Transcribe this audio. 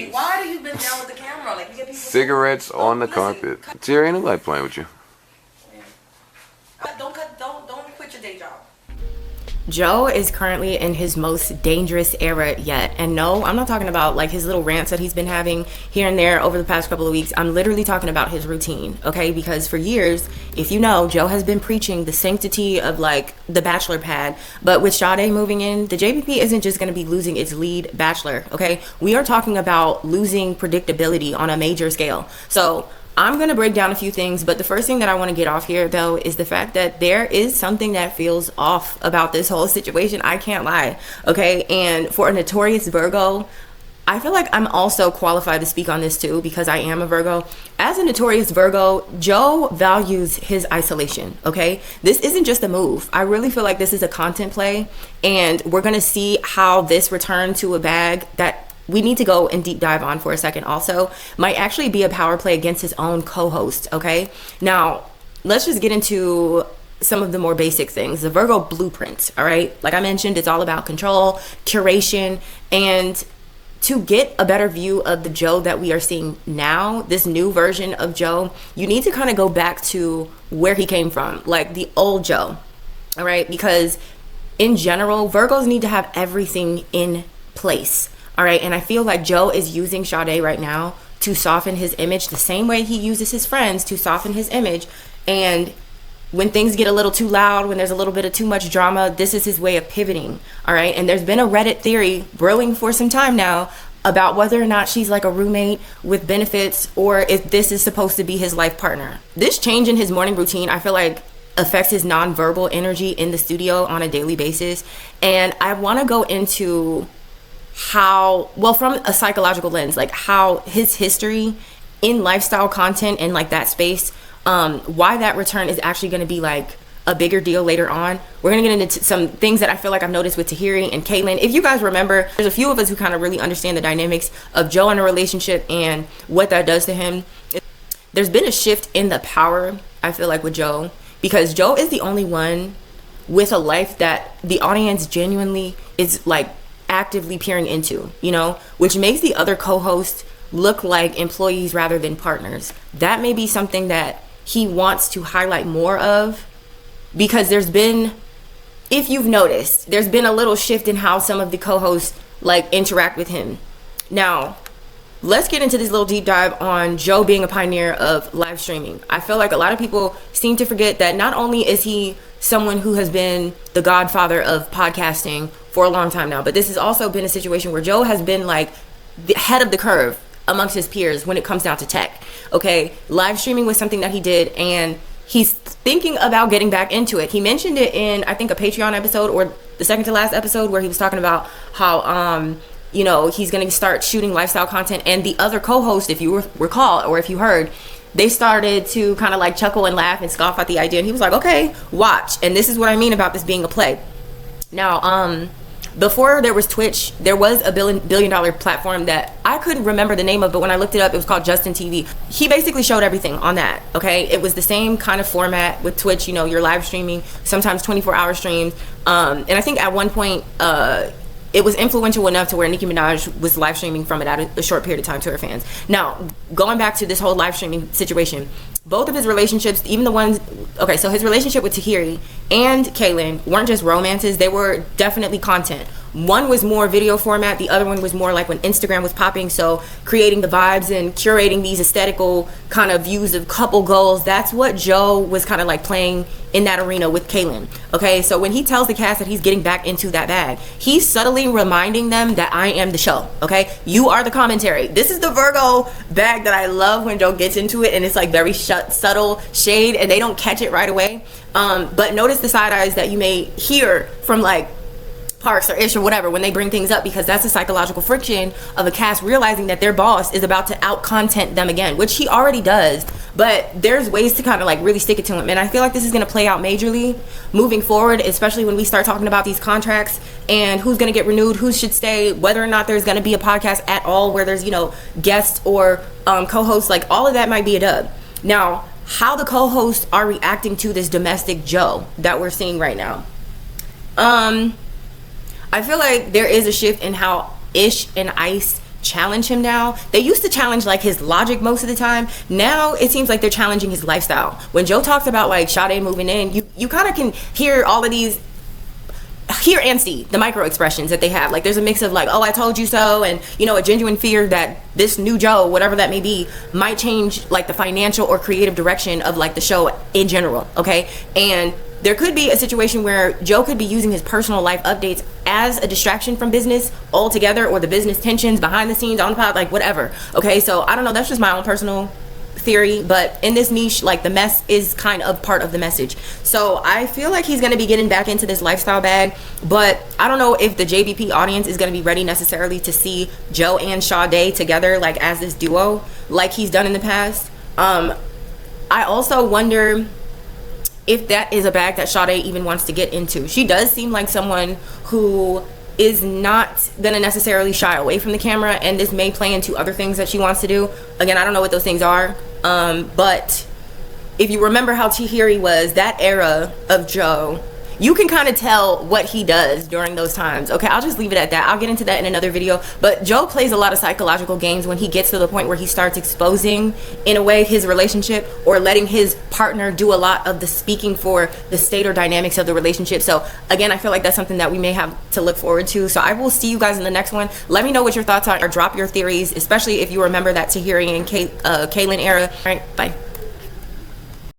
Why do you been down with the camera? Like, you get people cigarettes on the carpet. Terry, ain't nobody playing with you. Don't quit your day job. Joe is currently in his most dangerous era yet. And no, I'm not talking about like his little rants that he's been having here and there over the past couple of weeks. I'm literally talking about his routine, okay? Because for years, if you know, Joe has been preaching the sanctity of like the bachelor pad. But with Shadee moving in, the JBP isn't just going to be losing its lead bachelor, okay? We are talking about losing predictability on a major scale. So I'm going to break down a few things, but the first thing that I want to get off here, though, is the fact that there is something that feels off about this whole situation. I can't lie, okay? And for a notorious Virgo, I feel like I'm also qualified to speak on this, too, because I am a Virgo. As a notorious Virgo, Joe values his isolation, okay? This isn't just a move. I really feel like this is a content play, and we're going to see how this return to a bag that we need to go and deep dive on for a second also might actually be a power play against his own co-host, okay? Now, let's just get into some of the more basic things. The Virgo blueprint, all right? Like I mentioned, it's all about control, curation, and to get a better view of the Joe that we are seeing now, this new version of Joe, you need to kind of go back to where he came from, like the old Joe, all right? Because in general, Virgos need to have everything in place. All right, and I feel like Joe is using Shadee right now to soften his image the same way he uses his friends to soften his image. And when things get a little too loud, when there's a little bit of too much drama, this is his way of pivoting. All right, and there's been a Reddit theory brewing for some time now about whether or not she's like a roommate with benefits or if this is supposed to be his life partner. This change in his morning routine, I feel like, affects his nonverbal energy in the studio on a daily basis. And I want to go into how, well, from a psychological lens, like how his history in lifestyle content and like that space, why that return is actually going to be like a bigger deal later on. We're going to get into some things that I feel like I've noticed with Tahiri and Caitlin. If you guys remember, there's a few of us who kind of really understand the dynamics of Joe in a relationship and what that does to him. There's been a shift in the power, I feel like, with Joe, because Joe is the only one with a life that the audience genuinely is like actively peering into, you know, which makes the other co-hosts look like employees rather than partners. That may be something that he wants to highlight more of, because there's been, if you've noticed, there's been a little shift in how some of the co-hosts like interact with him. Now, let's get into this little deep dive on Joe being a pioneer of live streaming. I feel like a lot of people seem to forget that not only is he someone who has been the godfather of podcasting for a long time now, but this has also been a situation where Joe has been like the head of the curve amongst his peers when it comes down to tech, okay? Live streaming was something that he did, and he's thinking about getting back into it. He mentioned it in, I think, a Patreon episode or the second to last episode, where he was talking about how, you know, he's going to start shooting lifestyle content. And the other co-host, if you recall, or if you heard, they started to kind of like chuckle and laugh and scoff at the idea. And he was like, okay, watch. And this is what I mean about this being a play. Now, before there was Twitch, there was a billion-dollar platform that I couldn't remember the name of, but when I looked it up, it was called Justin TV. He basically showed everything on that, okay? It was the same kind of format with Twitch, you know, you're live streaming, sometimes 24-hour streams. And I think at one point, it was influential enough to where Nicki Minaj was live streaming from it at a short period of time to her fans. Now, going back to this whole live streaming situation, both of his relationships, even the ones, okay, so his relationship with Tahiri and Kaylin weren't just romances, they were definitely content. One was more video format, the other one was more like when Instagram was popping, so creating the vibes and curating these aesthetical kind of views of couple goals. That's what Joe was kind of like playing in that arena with Kaylin, okay? So when he tells the cast that he's getting back into that bag, he's subtly reminding them that I am the show, okay? You are the commentary. This is the Virgo bag that I love when Joe gets into it, and it's like very subtle shade, and they don't catch it right away. But notice the side eyes that you may hear from like Parks or Ish or whatever when they bring things up, because that's a psychological friction of a cast realizing that their boss is about to out content them again, which he already does, but there's ways to kind of like really stick it to him. And I feel like this is going to play out majorly moving forward, especially when we start talking about these contracts and who's going to get renewed, who should stay, whether or not there's going to be a podcast at all where there's, you know, guests or co-hosts. Like all of that might be a dub. Now, how the co-hosts are reacting to this domestic Joe that we're seeing right now, I feel like there is a shift in how Ish and Ice challenge him now. They used to challenge like his logic most of the time. Now it seems like they're challenging his lifestyle. When Joe talks about like Shadee moving in, you kind of can hear all of these, hear and see the micro expressions that they have. Like there's a mix of like, oh, I told you so, and you know, a genuine fear that this new Joe, whatever that may be, might change like the financial or creative direction of like the show in general. Okay, and there could be a situation where Joe could be using his personal life updates as a distraction from business altogether, or the business tensions behind the scenes, on the pod, like whatever. Okay, so I don't know, that's just my own personal theory, but in this niche, like the mess is kind of part of the message. So I feel like he's going to be getting back into this lifestyle bag, but I don't know if the JBP audience is going to be ready necessarily to see Joe and Shadee together like as this duo like he's done in the past. I also wonder if that is a bag that Shadee even wants to get into. She does seem like someone who is not gonna necessarily shy away from the camera, and this may play into other things that she wants to do. Again, I don't know what those things are, but if you remember how Tahiri was, that era of Joe, you can kind of tell what he does during those times. Okay, I'll just leave it at that. I'll get into that in another video. But Joe plays a lot of psychological games when he gets to the point where he starts exposing, in a way, his relationship, or letting his partner do a lot of the speaking for the state or dynamics of the relationship. So again, I feel like that's something that we may have to look forward to. So I will see you guys in the next one. Let me know what your thoughts are, or drop your theories, especially if you remember that Tahiri and Kaylin era. All right, bye.